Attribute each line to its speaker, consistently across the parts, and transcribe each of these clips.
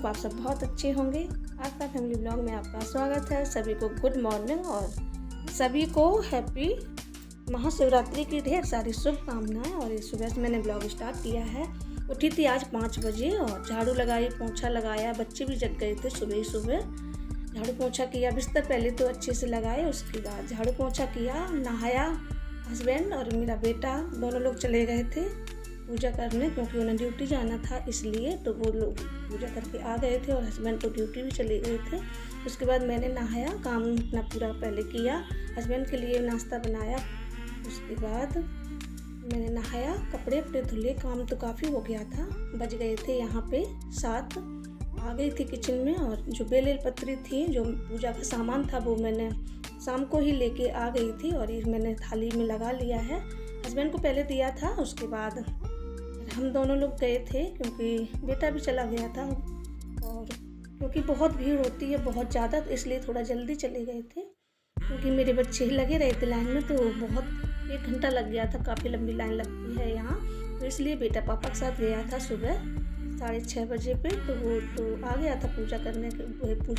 Speaker 1: Hope आप सब बहुत अच्छे होंगे। आस्था फैमिली ब्लॉग में आपका स्वागत है। सभी को गुड मॉर्निंग और सभी को हैप्पी महाशिवरात्रि की ढेर सारी शुभकामनाएं। और इस सुबह से मैंने ब्लॉग स्टार्ट किया है। उठी थी आज 5 बजे और झाड़ू लगाई, पोंछा लगाया। बच्चे भी जग गए थे सुबह ही सुबह। झाड़ू पोंछा किया, बिस्तर पहले तो अच्छे से लगाए, उसके बाद झाड़ू पोंछा किया, नहाया। हस्बैंड और मेरा बेटा दोनों लोग चले गए थे पूजा करने, क्योंकि उन्हें ड्यूटी जाना था इसलिए। तो वो लोग पूजा करके आ गए थे और हस्बैंड तो ड्यूटी भी चले गए थे। उसके बाद मैंने नहाया, काम अपना पूरा पहले किया, हस्बैंड के लिए नाश्ता बनाया। उसके बाद मैंने नहाया, कपड़े अपने धुले। काम तो काफ़ी हो गया था, बज गए थे यहाँ पे 7। आ गई थी किचन में और जो बेल पत्री थी, जो पूजा का सामान था, वो मैंने शाम को ही लेके आ गई थी और ये मैंने थाली में लगा लिया है। हस्बैंड को पहले दिया था, उसके बाद हम दोनों लोग गए थे, क्योंकि बेटा भी चला गया था और क्योंकि बहुत भीड़ होती है बहुत ज़्यादा, तो इसलिए थोड़ा जल्दी चले गए थे। क्योंकि मेरे बच्चे लगे रहे थे लाइन में, तो बहुत 1 घंटा लग गया था। काफ़ी लंबी लाइन लगती है यहाँ, तो इसलिए बेटा पापा के साथ गया था सुबह 6:30 बजे पे। तो वो तो आ गया था पूजा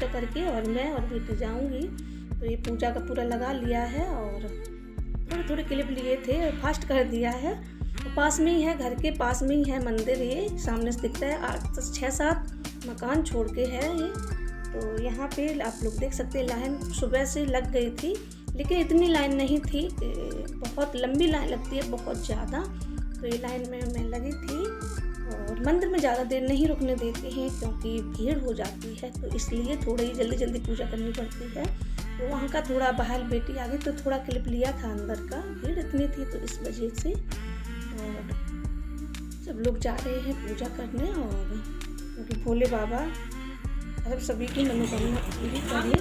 Speaker 1: करके, और मैं और बेटी जाऊँगी। तो ये पूजा का पूरा लगा लिया है और थोड़े क्लिप लिए थे, फास्ट कर दिया है। पास में ही है, घर के पास में ही है मंदिर, ये सामने से दिखता है। 6-7 मकान छोड़ के है ये। तो यहाँ पे आप लोग देख सकते हैं लाइन सुबह से लग गई थी, लेकिन इतनी लाइन नहीं थी। बहुत लंबी लाइन लगती है, बहुत ज़्यादा। तो ये लाइन में मैं लगी थी और मंदिर में ज़्यादा देर नहीं रुकने देते हैं, क्योंकि भीड़ हो जाती है, तो इसलिए थोड़ी जल्दी पूजा करनी पड़ती है। तो वहाँ का थोड़ा बाहर बेटी आ गई तो थोड़ा क्लिप लिया था अंदर का, भीड़ इतनी थी तो इस वजह से। और सब लोग जा रहे हैं पूजा करने, और क्योंकि भोले बाबा अब सभी की मनोकामना पूरी करिए।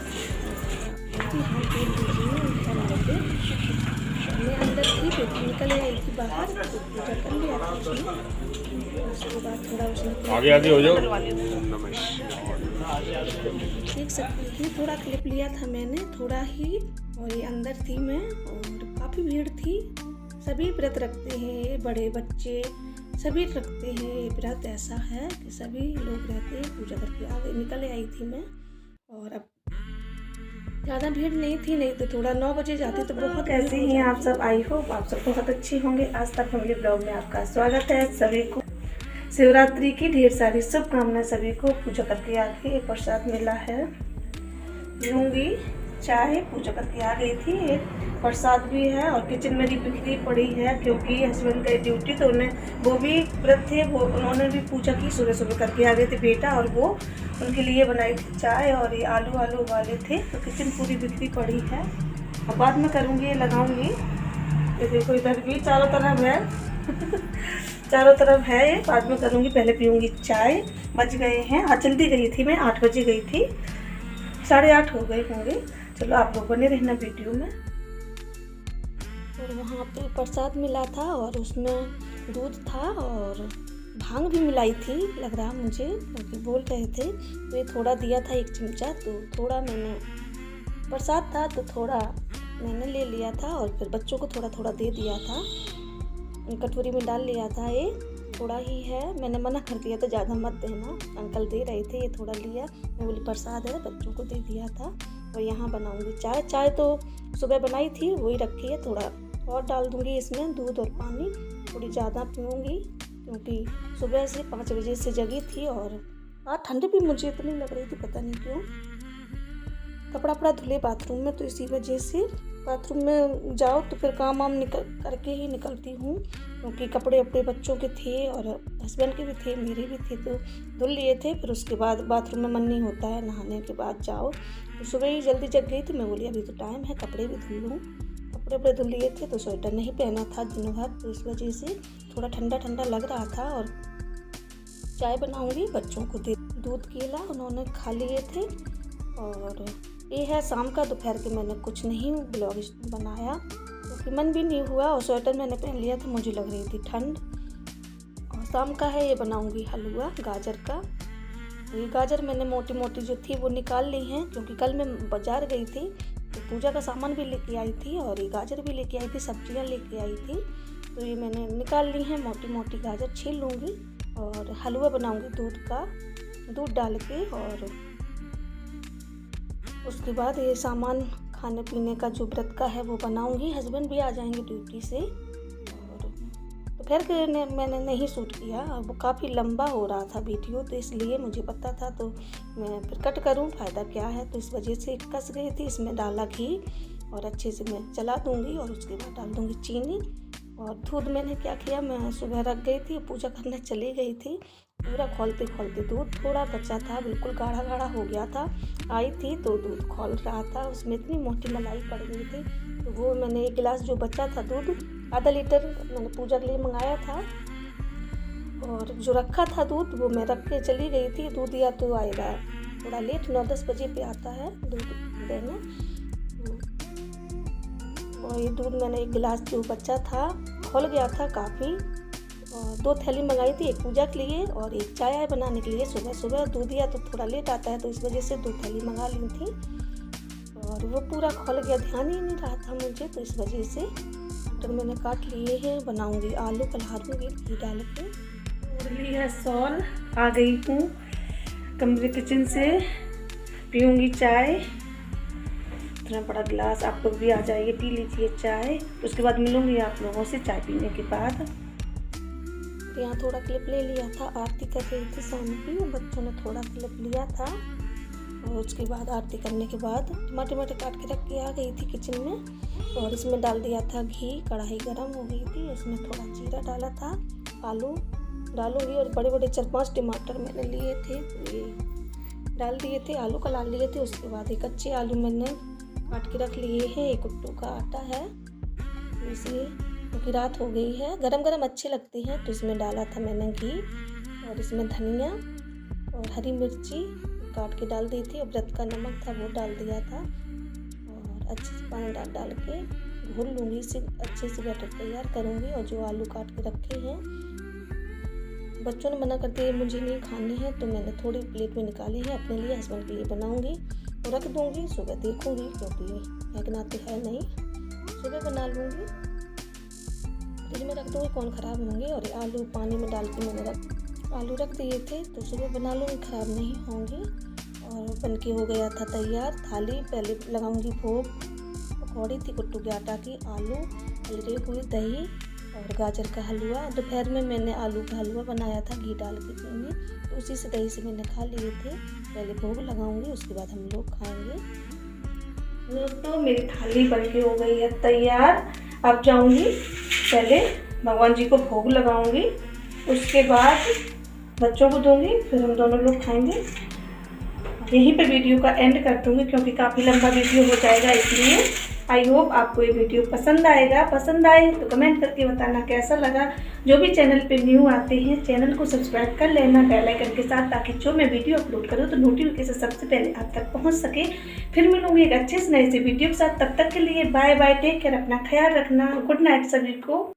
Speaker 1: मैं अंदर थी, बेटी निकल आई थी बाहर, तो पूजा कर लिया था उसने। उसके बाद थोड़ा उसने
Speaker 2: आगे हो जाओ।
Speaker 1: देख सकती थी, थोड़ा क्लिप लिया था मैंने, थोड़ा ही। और ये अंदर थी मैं, और काफ़ी भीड़ थी। सभी व्रत रखते हैं, बड़े बच्चे सभी रखते हैं। ये व्रत ऐसा है कि सभी लोग रहते हैं। पूजा करके आगे निकल आई थी मैं, और अब ज़्यादा भीड़ नहीं थी, नहीं तो थोड़ा 9 बजे जाते तो बहुत। कैसे हैं आप सब? आई होप आप सब बहुत अच्छे होंगे। आस्था फैमिली ब्लॉग में आपका स्वागत है। सभी को शिवरात्रि की ढेर सारी शुभकामनाएं। सभी को पूजा करके आके एक प्रसाद मिला है, पीऊँगी चाय। पूजा करके आ गई थी, एक प्रसाद भी है। और किचन मेरी बिखरी पड़ी है, क्योंकि हस्बैंड गए ड्यूटी, तो उन्हें वो भी व्रत थे, वो उन्होंने भी पूजा की, सुबह करके आ गए थे बेटा और वो। उनके लिए बनाई थी चाय और ये आलू उबाले थे। तो किचन पूरी बिखरी पड़ी है, अब बाद में करूँगी, ये लगाऊँगी। ये देखो इधर भी चारों तरफ है चारों तरफ है, ये बाद में करूँगी, पहले पीऊँगी चाय। बज गए हैं, आज जल्दी गई थी मैं, 8 बजे गई थी, 8:30 हो गए होंगे। चलो आप लोग बने रहना वीडियो में। और वहाँ पे प्रसाद मिला था और उसमें दूध था और भांग भी मिलाई थी, लग रहा मुझे, क्योंकि बोल रहे थे। तो ये थोड़ा दिया था 1 चमचा, तो थोड़ा मैंने, प्रसाद था तो थोड़ा मैंने ले लिया था, और फिर बच्चों को थोड़ा दे दिया था, कटोरी में डाल लिया था। ये थोड़ा ही है, मैंने मना कर दिया था ज़्यादा मत देना, अंकल दे रहे थे, ये थोड़ा लिया। मैं बोली प्रसाद है, बच्चों को दे दिया था। और यहाँ बनाऊंगी चाय तो सुबह बनाई थी, वही रखी है। थोड़ा और डाल दूंगी इसमें, दूध और पानी, थोड़ी ज़्यादा पीऊँगी, क्योंकि सुबह से 5 बजे से जगी थी। और ठंडी भी मुझे इतनी लग रही थी, पता नहीं क्यों। कपड़ा धुले बाथरूम में, तो इसी वजह से बाथरूम में जाओ तो फिर काम करके ही निकलती हूँ, क्योंकि कपड़े अपने बच्चों के थे और हस्बैंड के भी थे, मेरे भी थे, तो धुल लिए थे। फिर उसके बाद बाथरूम में मन नहीं होता है, नहाने के बाद जाओ। तो सुबह ही जल्दी जग गई थी, मैं बोली अभी तो टाइम है, कपड़े भी धुल लूँ। कपड़े धुल लिए थे, तो स्वेटर नहीं पहना था दिन भर, तो इस वजह से थोड़ा ठंडा लग रहा था। और चाय बनाऊँगी, बच्चों को दे। दूध केला उन्होंने खा लिए थे। और ये है शाम का, दोपहर के मैंने कुछ नहीं ब्लॉग बनाया, क्योंकि मन भी नहीं हुआ। और स्वेटर मैंने पहन लिया था, मुझे लग रही थी ठंड। और शाम का है, ये बनाऊंगी हलवा गाजर का। तो ये गाजर मैंने मोटी जो थी वो निकाल ली हैं, क्योंकि कल मैं बाज़ार गई थी, तो पूजा का सामान भी लेके आई थी और ये गाजर भी लेके आई थी, सब्जियां लेके आई थी। तो ये मैंने निकाल ली हैं, मोटी गाजर छील लूँगी और हलवा बनाऊँगी दूध का। दूध डाल के, और उसके बाद ये सामान खाने पीने का जो व्रत का है वो बनाऊंगी। हस्बैंड भी आ जाएंगे ड्यूटी से, और दोपहर मैंने नहीं शूट किया, वो काफ़ी लंबा हो रहा था वीडियो, तो इसलिए मुझे पता था तो मैं फिर कट करूं, फ़ायदा क्या है, तो इस वजह से कस गई थी। इसमें डाला घी और अच्छे से मैं चला दूंगी, और उसके बाद डाल दूंगी चीनी। और दूध मैंने क्या किया, मैं सुबह रख गई थी, पूजा करने चली गई थी, पूरा खोलते खोलते दूध थोड़ा बचा था, बिल्कुल गाढ़ा गाढ़ा हो गया था। आई थी तो दूध खोल रहा था, उसमें इतनी मोटी मलाई पड़ गई थी, तो वो मैंने 1 गिलास जो बचा था दूध, आधा लीटर मैंने पूजा के लिए मंगाया था, और जो रखा था दूध वो मैं रख के चली गई थी। दूध या तो आएगा थोड़ा लेट, 9-10 बजे पे आता है दूध देने, और ये दूध मैंने 1 गिलास जो बचा था खोल गया था काफ़ी, और 2 थैली मंगाई थी, एक पूजा के लिए और एक चाय बनाने के लिए। सुबह सुबह दूध या तो थोड़ा लेट आता है, तो इस वजह से 2 थैली मंगा ली थी, और वो पूरा खोल गया, ध्यान ही नहीं रहा था मुझे, तो इस वजह से मटर मैंने काट लिए हैं। बनाऊंगी आलू, कलहारूंगी घी डाल के। और ली है शॉल, आ गई हूँ कमरे किचन से, पीऊँगी चाय, इतना बड़ा गिलास। आप लोग भी आ जाइए, पी लीजिए चाय, उसके बाद मिलूंगी आप लोगों से चाय पीने के बाद। यहाँ थोड़ा क्लिप ले लिया था, आरती कर रही थी शाम की, बच्चों ने थोड़ा क्लिप लिया था, और उसके बाद आरती करने के बाद टमाटर काट के रख के आ गई थी किचन में, और इसमें डाल दिया था घी, कढ़ाई गर्म हो गई थी, इसमें थोड़ा जीरा डाला था, आलू डालूंगी, और बड़े बड़े 4-5 टमाटर मैंने लिए थे, ये डाल दिए थे, आलू कला लिए थे। उसके बाद एक कच्चे आलू मैंने काट के रख लिए हैं, 1 कुट्टू का आटा है, इसलिए क्योंकि रात हो गई है, गरम गरम अच्छे लगते हैं, तो इसमें डाला था मैंने घी, और इसमें धनिया और हरी मिर्ची काट के डाल दी थी, और व्रत का नमक था वो डाल दिया था, और अच्छे से पानी डाल के घोल लूँगी, इसे अच्छे से बैटर तैयार करूँगी। और जो आलू काट के रखे हैं, बच्चों ने मना कर दिया मुझे नहीं खाने हैं, तो मैंने थोड़ी प्लेट में निकाले हैं अपने लिए, हस्बैंड के लिए बनाऊँगी और रख दूँगी, सुबह देखूँगी, क्योंकि फेंकना तो है नहीं, सुबह बना लूँगी, फ्रिज में रख दूँगी, कौन ख़राब होंगे। और आलू पानी में डाल के मैंने आलू रख दिए थे, तो सुबह बना लूँगी, ख़राब नहीं होंगे। और बनके हो गया था तैयार थाली। पहले लगाऊंगी भोग, पकौड़ी थी कुट्टू के आटा की, आलू, हलरे हुए दही और गाजर का हलवा। दोपहर में मैंने आलू का हलवा बनाया था घी डाल के में, तो उसी से दही से मैंने खा लिए थे। पहले भोग लगाऊंगी, उसके बाद हम लोग खाएंगे। दोस्तों मेरी थाली बनके हो गई है तैयार। अब जाऊंगी, पहले भगवान जी को भोग लगाऊंगी, उसके बाद बच्चों को दूंगी, फिर हम दोनों लोग खाएंगे। यहीं पे वीडियो का एंड कर दूंगी, क्योंकि काफ़ी लंबा वीडियो हो जाएगा, इसलिए आई होप आपको ये वीडियो पसंद आएगा। पसंद आए तो कमेंट करके बताना कैसा लगा। जो भी चैनल पे न्यू आते हैं, चैनल को सब्सक्राइब कर लेना बेल आइकन के साथ, ताकि जो मैं वीडियो अपलोड करूँ तो नोटिफिकेशन सबसे पहले आप तक पहुँच सके। फिर मिलूंगी एक अच्छे से नए से वीडियो के साथ, तब तक के लिए बाय बाय, टेक केयर, अपना ख्याल रखना, गुड नाइट सभी को।